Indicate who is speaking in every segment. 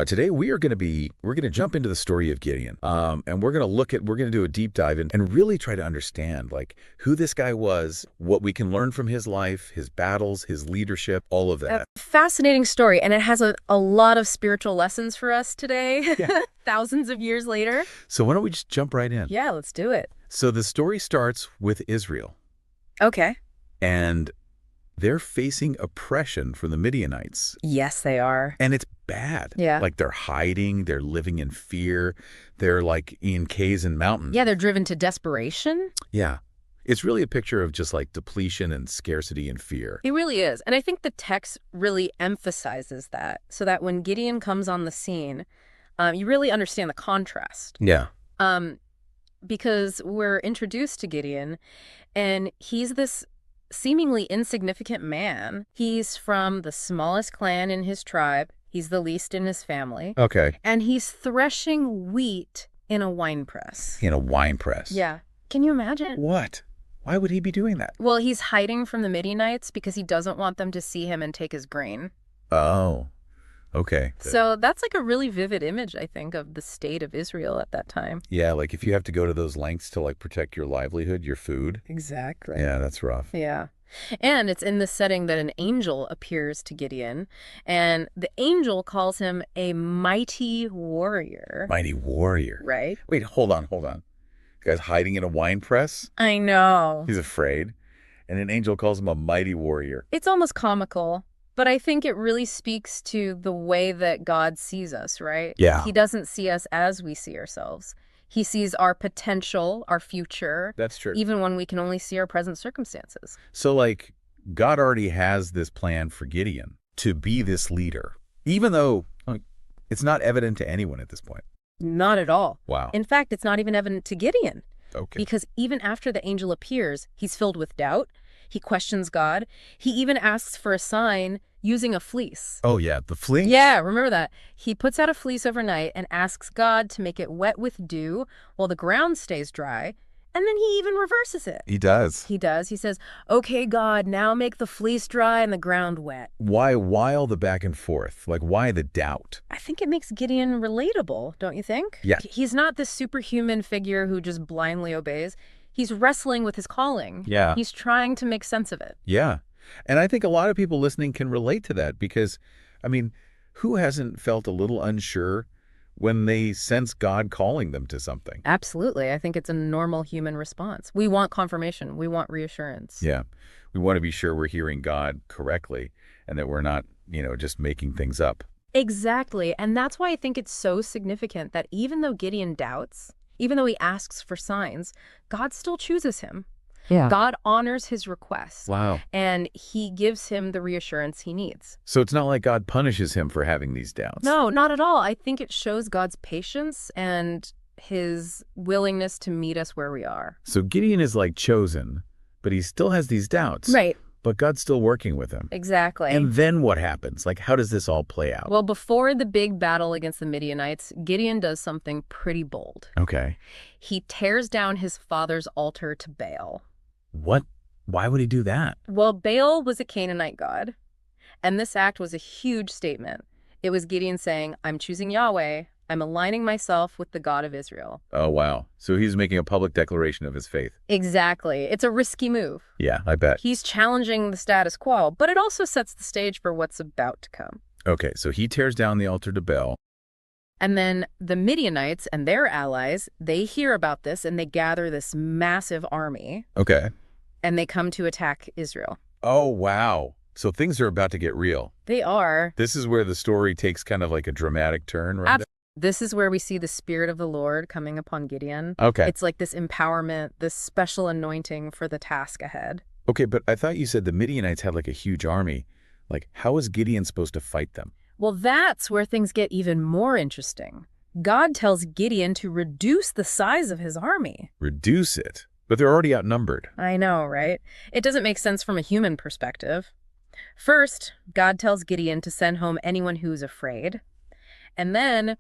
Speaker 1: Today we're going to jump into the story of Gideon, and we're going to do a deep dive and really try to understand like who this guy was, what we can learn from his life, his battles, his leadership, all of that.
Speaker 2: A fascinating story, and it has a lot of spiritual lessons for us today,
Speaker 1: Yeah.
Speaker 2: thousands of years later.
Speaker 1: So why don't we just jump right in?
Speaker 2: Yeah, let's do it.
Speaker 1: So the story starts with Israel,
Speaker 2: Okay.
Speaker 1: and they're facing oppression from the Midianites.
Speaker 2: Yes, they are.
Speaker 1: And it's bad.
Speaker 2: Yeah.
Speaker 1: Like they're hiding, they're living in fear, they're like in caves and mountains.
Speaker 2: Yeah, they're driven to desperation.
Speaker 1: Yeah. It's really a picture of just like depletion and scarcity and fear.
Speaker 2: It really is. And I think the text really emphasizes that, so that when Gideon comes on the scene, you really understand the contrast.
Speaker 1: Yeah.
Speaker 2: Because we're introduced to Gideon, and he's this seemingly insignificant man. He's from the smallest clan in his tribe. He's the least in his family.
Speaker 1: Okay.
Speaker 2: And he's threshing wheat in a wine press.
Speaker 1: In a wine press.
Speaker 2: Yeah. Can you imagine?
Speaker 1: What? Why would he be doing that?
Speaker 2: Well, he's hiding from the Midianites because he doesn't want them to see him and take his grain.
Speaker 1: Oh, okay.
Speaker 2: So that's like a really vivid image, I think, of the state of Israel at that time.
Speaker 1: Yeah, like if you have to go to those lengths to like protect your livelihood, your food.
Speaker 2: Exactly.
Speaker 1: Yeah, that's rough.
Speaker 2: Yeah. And it's in this setting that an angel appears to Gideon, and the angel calls him a mighty warrior.
Speaker 1: Mighty warrior.
Speaker 2: Right?
Speaker 1: Wait, hold on. The guy's hiding in a wine press.
Speaker 2: I know.
Speaker 1: He's afraid. And an angel calls him a mighty warrior.
Speaker 2: It's almost comical, but I think it really speaks to the way that God sees us, right?
Speaker 1: Yeah.
Speaker 2: He doesn't see us as we see ourselves. He sees our potential, our future.
Speaker 1: That's true.
Speaker 2: Even when we can only see our present circumstances.
Speaker 1: So like God already has this plan for Gideon to be this leader, even though like, it's not evident to anyone at this point.
Speaker 2: Not at all.
Speaker 1: Wow.
Speaker 2: In fact, it's not even evident to Gideon.
Speaker 1: Okay.
Speaker 2: Because even after the angel appears, he's filled with doubt. He questions God. He even asks for a sign using a fleece.
Speaker 1: Oh, yeah, the fleece?
Speaker 2: Yeah, remember that. He puts out a fleece overnight and asks God to make it wet with dew while the ground stays dry. And then he even reverses it.
Speaker 1: He does.
Speaker 2: He does. He says, okay, God, now make the fleece dry and the ground wet.
Speaker 1: Why all the back and forth? Like, why the doubt?
Speaker 2: I think it makes Gideon relatable, don't you think?
Speaker 1: Yeah.
Speaker 2: He's not this superhuman figure who just blindly obeys. He's wrestling with his calling.
Speaker 1: Yeah.
Speaker 2: He's trying to make sense of it.
Speaker 1: Yeah. And I think a lot of people listening can relate to that because, I mean, who hasn't felt a little unsure when they sense God calling them to something?
Speaker 2: Absolutely. I think it's a normal human response. We want confirmation. We want reassurance.
Speaker 1: Yeah. We want to be sure we're hearing God correctly and that we're not, just making things up.
Speaker 2: Exactly. And that's why I think it's so significant that even though Gideon doubts, even though he asks for signs, God still chooses him.
Speaker 1: Yeah.
Speaker 2: God honors his request.
Speaker 1: Wow.
Speaker 2: And he gives him the reassurance he needs.
Speaker 1: So it's not like God punishes him for having these doubts.
Speaker 2: No, not at all. I think it shows God's patience and his willingness to meet us where we are.
Speaker 1: So Gideon is like chosen, but he still has these doubts.
Speaker 2: Right.
Speaker 1: But God's still working with him.
Speaker 2: Exactly.
Speaker 1: And then what happens? Like, how does this all play out?
Speaker 2: Well, before the big battle against the Midianites, Gideon does something pretty bold.
Speaker 1: Okay.
Speaker 2: He tears down his father's altar to Baal.
Speaker 1: What? Why would he do that?
Speaker 2: Well, Baal was a Canaanite god, and this act was a huge statement. It was Gideon saying, I'm choosing Yahweh. I'm aligning myself with the God of Israel.
Speaker 1: Oh, wow. So he's making a public declaration of his faith.
Speaker 2: Exactly. It's a risky move.
Speaker 1: Yeah, I bet.
Speaker 2: He's challenging the status quo, but it also sets the stage for what's about to come.
Speaker 1: Okay, so he tears down the altar to Baal.
Speaker 2: And then the Midianites and their allies, they hear about this and they gather this massive army.
Speaker 1: Okay.
Speaker 2: And they come to attack Israel.
Speaker 1: Oh, wow. So things are about to get real.
Speaker 2: They are.
Speaker 1: This is where the story takes kind of like a dramatic turn, right?
Speaker 2: This is where we see the Spirit of the Lord coming upon Gideon.
Speaker 1: Okay.
Speaker 2: It's like this empowerment, this special anointing for the task ahead.
Speaker 1: Okay, but I thought you said the Midianites had like a huge army. Like, how is Gideon supposed to fight them?
Speaker 2: Well, that's where things get even more interesting. God tells Gideon to reduce the size of his army.
Speaker 1: Reduce it? But they're already outnumbered.
Speaker 2: I know, right? It doesn't make sense from a human perspective. First, God tells Gideon to send home anyone who's afraid. And then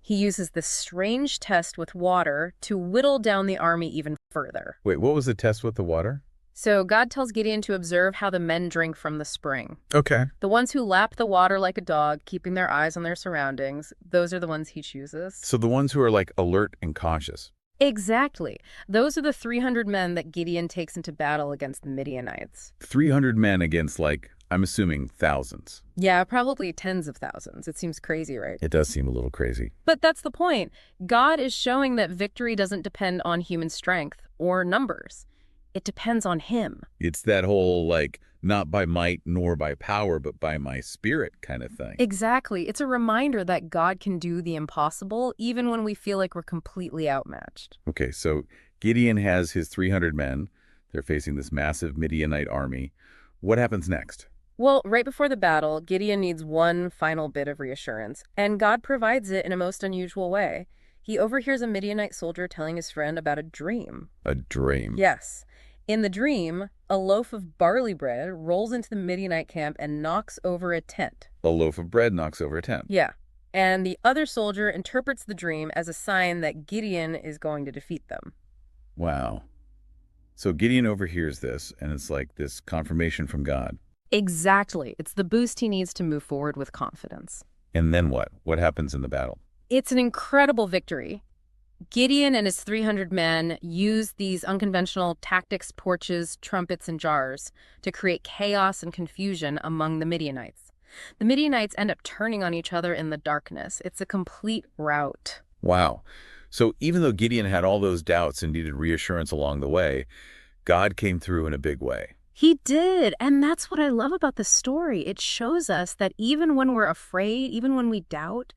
Speaker 2: he uses this strange test with water to whittle down the army even further.
Speaker 1: Wait, what was the test with the water?
Speaker 2: So God tells Gideon to observe how the men drink from the spring.
Speaker 1: Okay.
Speaker 2: The ones who lap the water like a dog, keeping their eyes on their surroundings, those are the ones he chooses.
Speaker 1: So the ones who are like alert and cautious.
Speaker 2: Exactly. Those are the 300 men that Gideon takes into battle against the Midianites.
Speaker 1: 300 men against like, I'm assuming thousands.
Speaker 2: Yeah, probably tens of thousands. It seems crazy, right?
Speaker 1: It does seem a little crazy.
Speaker 2: But that's the point. God is showing that victory doesn't depend on human strength or numbers. It depends on him.
Speaker 1: It's that whole like, not by might nor by power, but by my spirit kind of thing.
Speaker 2: Exactly. It's a reminder that God can do the impossible even when we feel like we're completely outmatched.
Speaker 1: Okay, so Gideon has his 300 men. They're facing this massive Midianite army. What happens next?
Speaker 2: Well, right before the battle, Gideon needs one final bit of reassurance, and God provides it in a most unusual way. He overhears a Midianite soldier telling his friend about a dream.
Speaker 1: A dream.
Speaker 2: Yes. In the dream, a loaf of barley bread rolls into the Midianite camp and knocks over a tent.
Speaker 1: A loaf of bread knocks over a tent.
Speaker 2: Yeah. And the other soldier interprets the dream as a sign that Gideon is going to defeat them.
Speaker 1: Wow. So Gideon overhears this, and it's like this confirmation from God.
Speaker 2: Exactly. It's the boost he needs to move forward with confidence.
Speaker 1: And then what? What happens in the battle?
Speaker 2: It's an incredible victory. Gideon and his 300 men use these unconventional tactics, torches, trumpets, and jars to create chaos and confusion among the Midianites. The Midianites end up turning on each other in the darkness. It's a complete rout.
Speaker 1: Wow. So even though Gideon had all those doubts and needed reassurance along the way, God came through in a big way.
Speaker 2: He did, and that's what I love about the story. It shows us that even when we're afraid, even when we doubt,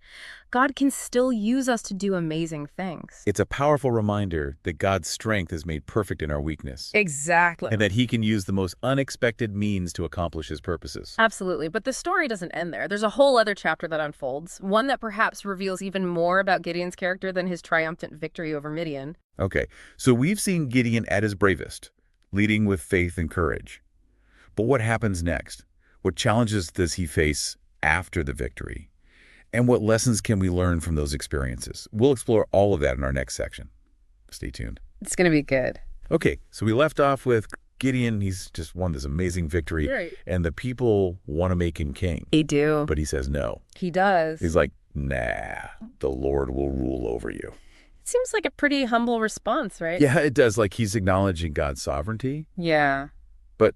Speaker 2: God can still use us to do amazing things.
Speaker 1: It's a powerful reminder that God's strength is made perfect in our weakness.
Speaker 2: Exactly.
Speaker 1: And that he can use the most unexpected means to accomplish his purposes.
Speaker 2: Absolutely, but the story doesn't end there. There's a whole other chapter that unfolds, one that perhaps reveals even more about Gideon's character than his triumphant victory over Midian.
Speaker 1: Okay, so we've seen Gideon at his bravest, leading with faith and courage. But what happens next? What challenges does he face after the victory? And what lessons can we learn from those experiences? We'll explore all of that in our next section. Stay tuned.
Speaker 2: It's going to be good.
Speaker 1: Okay, so we left off with Gideon. He's just won this amazing victory.
Speaker 2: Right.
Speaker 1: And the people want to make him king.
Speaker 2: They do.
Speaker 1: But he says no.
Speaker 2: He does.
Speaker 1: He's like, nah, the Lord will rule over you.
Speaker 2: It seems like a pretty humble response, right?
Speaker 1: Yeah, it does. Like he's acknowledging God's sovereignty.
Speaker 2: Yeah.
Speaker 1: But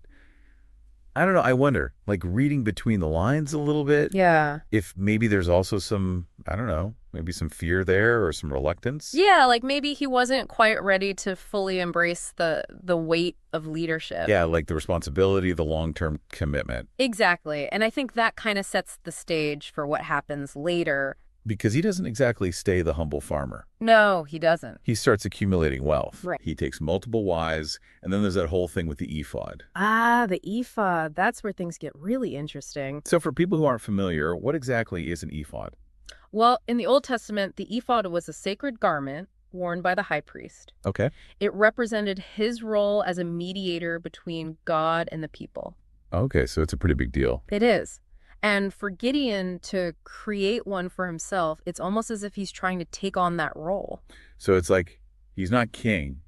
Speaker 1: I don't know. I wonder, like reading between the lines a little bit.
Speaker 2: Yeah.
Speaker 1: If maybe there's also some, I don't know, maybe some fear there or some reluctance.
Speaker 2: Yeah, like maybe he wasn't quite ready to fully embrace the weight of leadership.
Speaker 1: Yeah, like the responsibility, the long-term commitment.
Speaker 2: Exactly. And I think that kind of sets the stage for what happens later.
Speaker 1: Because he doesn't exactly stay the humble farmer.
Speaker 2: No, he doesn't.
Speaker 1: He starts accumulating wealth.
Speaker 2: Right.
Speaker 1: He takes multiple wives, and then there's that whole thing with the ephod.
Speaker 2: Ah, the ephod. That's where things get really interesting.
Speaker 1: So for people who aren't familiar, what exactly is an ephod?
Speaker 2: Well, in the Old Testament, the ephod was a sacred garment worn by the high priest.
Speaker 1: Okay.
Speaker 2: It represented his role as a mediator between God and the people.
Speaker 1: Okay, so it's a pretty big deal.
Speaker 2: It is. And for Gideon to create one for himself, it's almost as if he's trying to take on that role.
Speaker 1: So it's like he's not king,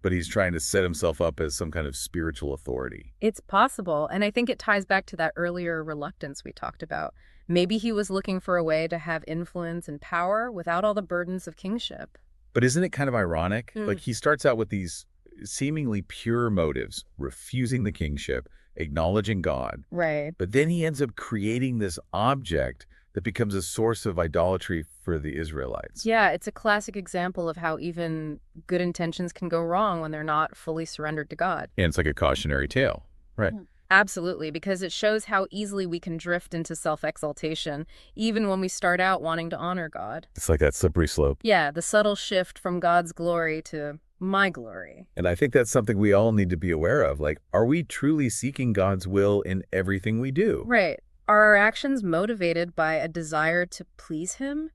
Speaker 1: but he's trying to set himself up as some kind of spiritual authority.
Speaker 2: It's possible. And I think it ties back to that earlier reluctance we talked about. Maybe he was looking for a way to have influence and power without all the burdens of kingship.
Speaker 1: But isn't it kind of ironic? Like he starts out with these seemingly pure motives, refusing the kingship, acknowledging God.
Speaker 2: Right.
Speaker 1: But then he ends up creating this object that becomes a source of idolatry for the Israelites.
Speaker 2: Yeah, it's a classic example of how even good intentions can go wrong when they're not fully surrendered to God.
Speaker 1: And it's like a cautionary tale. Right.
Speaker 2: Absolutely, because it shows how easily we can drift into self-exaltation, even when we start out wanting to honor God.
Speaker 1: It's like that slippery slope.
Speaker 2: Yeah, the subtle shift from God's glory to my glory.
Speaker 1: And I think that's something we all need to be aware of. Like, are we truly seeking God's will in everything we do?
Speaker 2: Right. Are our actions motivated by a desire to please him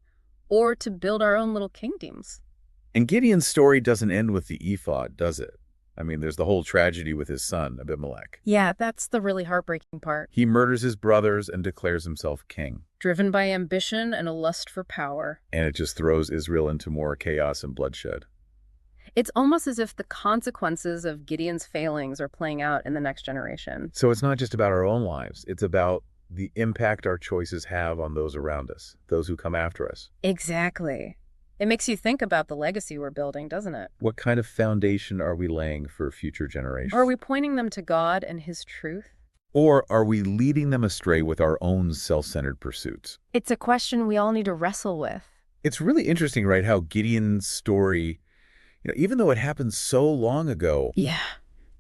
Speaker 2: or to build our own little kingdoms?
Speaker 1: And Gideon's story doesn't end with the ephod, does it? I mean, there's the whole tragedy with his son, Abimelech.
Speaker 2: Yeah, that's the really heartbreaking part.
Speaker 1: He murders his brothers and declares himself king.
Speaker 2: Driven by ambition and a lust for power.
Speaker 1: And it just throws Israel into more chaos and bloodshed.
Speaker 2: It's almost as if the consequences of Gideon's failings are playing out in the next generation.
Speaker 1: So it's not just about our own lives. It's about the impact our choices have on those around us, those who come after us.
Speaker 2: Exactly. It makes you think about the legacy we're building, doesn't it?
Speaker 1: What kind of foundation are we laying for future
Speaker 2: Or are
Speaker 1: generations?
Speaker 2: we pointing them to God and His truth?
Speaker 1: Or are we leading them astray with our own self-centered pursuits?
Speaker 2: It's a question we all need to wrestle with.
Speaker 1: It's really interesting, right, how Gideon's story, even though it happened so long ago,
Speaker 2: Yeah.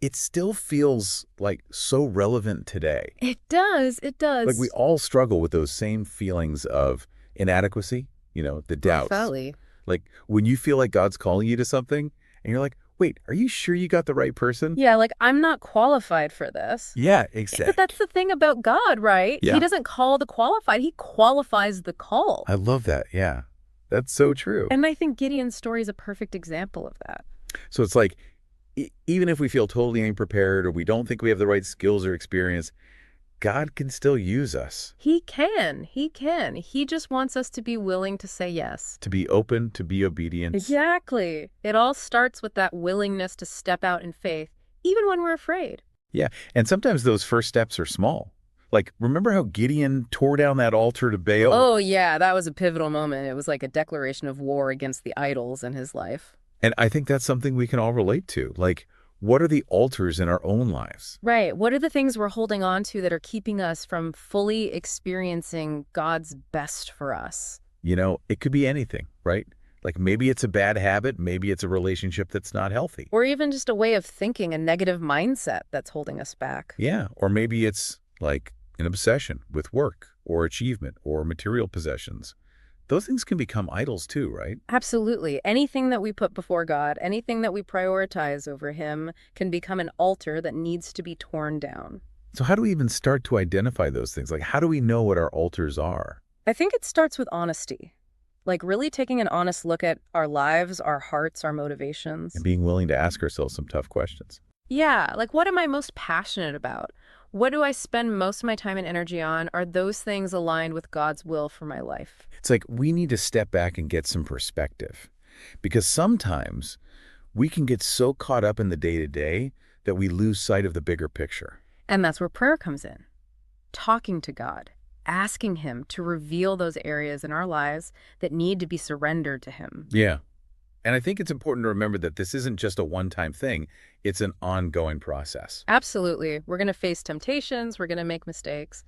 Speaker 1: it still feels like so relevant today.
Speaker 2: It does. It
Speaker 1: Like we
Speaker 2: does.
Speaker 1: all struggle with those same feelings of inadequacy, the doubts.
Speaker 2: Felly.
Speaker 1: Like when you feel like God's calling you to something and you're like, wait, are you sure you got the right person?
Speaker 2: Yeah, like I'm not qualified for this.
Speaker 1: Yeah,
Speaker 2: But that's
Speaker 1: exactly.
Speaker 2: the thing about God, right? He
Speaker 1: Yeah,
Speaker 2: doesn't call the qualified, He qualifies the call.
Speaker 1: I love that. Yeah, that's so true.
Speaker 2: And I think Gideon's story is a perfect example of that.
Speaker 1: So it's like, even if we feel totally unprepared or we don't think we have the right skills or experience, God can still use us
Speaker 2: He can. He can. He just wants us to be willing to say yes.
Speaker 1: to be open, to be obedient.
Speaker 2: Exactly. It all starts with that willingness to step out in faith, even when we're afraid.
Speaker 1: Yeah, and sometimes those first steps are small. Like, remember how Gideon tore down that altar to Baal?
Speaker 2: Oh, yeah, that was a pivotal moment. It was like a declaration of war against the idols in his life.
Speaker 1: And I think that's something we can all relate to. Like, what are the altars in our own lives?
Speaker 2: Right. What are the things we're holding on to that are keeping us from fully experiencing God's best for us?
Speaker 1: It could be anything, right? Like maybe it's a bad habit, maybe it's a relationship that's not healthy.
Speaker 2: Or even just a way of thinking, a negative mindset that's holding us back.
Speaker 1: Yeah, or maybe it's like an obsession with work or achievement or material possessions. Those things can become idols too, right?
Speaker 2: Absolutely. Anything that we put before God, anything that we prioritize over Him, can become an altar that needs to be torn down.
Speaker 1: So how do we even start to identify those things? Like how do we know what our altars are?
Speaker 2: I think it starts with honesty. Like really taking an honest look at our lives, our hearts, our motivations.
Speaker 1: And being willing to ask ourselves some tough questions.
Speaker 2: Yeah, like what am I most passionate about? What do I spend most of my time and energy on? Are those things aligned with God's will for my life?
Speaker 1: It's like we need to step back and get some perspective because sometimes we can get so caught up in the day-to-day that we lose sight of the bigger picture.
Speaker 2: And that's where prayer comes in. Talking to God, asking Him to reveal those areas in our lives that need to be surrendered to Him.
Speaker 1: Yeah. And I think it's important to remember that this isn't just a one-time thing. It's an ongoing process.
Speaker 2: Absolutely. We're going to face temptations, we're going to make mistakes.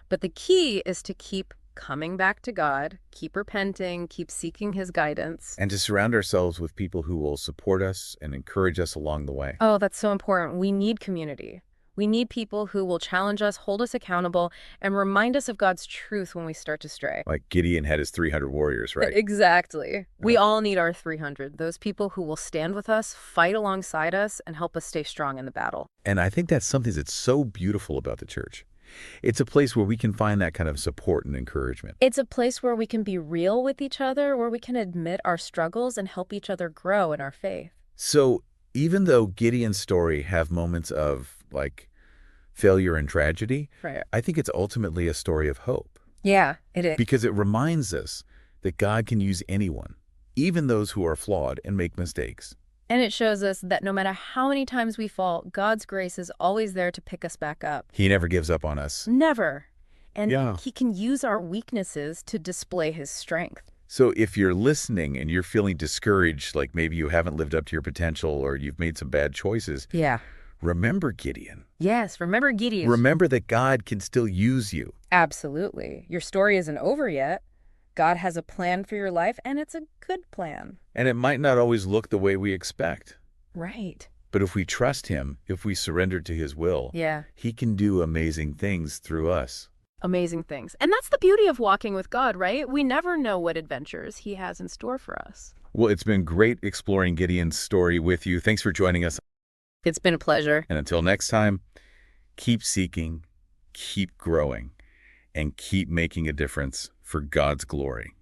Speaker 2: But the key is to keep coming back to God, keep repenting, keep seeking His guidance.
Speaker 1: And to surround ourselves with people who will support us and encourage us along the way.
Speaker 2: Oh, that's so important. We need community. We need people who will challenge us, hold us accountable, and remind us of God's truth when we start to stray.
Speaker 1: Like Gideon had his 300 warriors, right?
Speaker 2: Exactly. We
Speaker 1: Yeah.
Speaker 2: all need our 300, those people who will stand with us, fight alongside us, and help us stay strong in the battle.
Speaker 1: And I think that's something that's so beautiful about the church. It's a place where we can find that kind of support and encouragement.
Speaker 2: It's a place where we can be real with each other, where we can admit our struggles and help each other grow in our faith.
Speaker 1: So even though Gideon's story have moments of like failure and tragedy,
Speaker 2: Right.
Speaker 1: I think it's ultimately a story of hope
Speaker 2: Yeah, it is.
Speaker 1: because it reminds us that God can use anyone, even those who are flawed and make mistakes.
Speaker 2: And it shows us that no matter how many times we fall, God's grace is always there to pick us back up.
Speaker 1: He never gives up on us.
Speaker 2: Never. And
Speaker 1: Yeah.
Speaker 2: He can use our weaknesses to display His strength.
Speaker 1: So if you're listening and you're feeling discouraged, like maybe you haven't lived up to your potential or you've made some bad choices,
Speaker 2: Yeah.
Speaker 1: remember Gideon.
Speaker 2: Yes, remember Gideon.
Speaker 1: Remember that God can still use you.
Speaker 2: Absolutely. Your story isn't over yet. God has a plan for your life, and it's a good plan.
Speaker 1: And it might not always look the way we expect.
Speaker 2: Right.
Speaker 1: But if we trust Him, if we surrender to His will,
Speaker 2: Yeah.
Speaker 1: He can do amazing things through us.
Speaker 2: Amazing things. And that's the beauty of walking with God, right? We never know what adventures He has in store for us.
Speaker 1: Well, it's been great exploring Gideon's story with you. Thanks for joining us.
Speaker 2: It's been a pleasure.
Speaker 1: And until next time, keep seeking, keep growing, and keep making a difference for God's glory.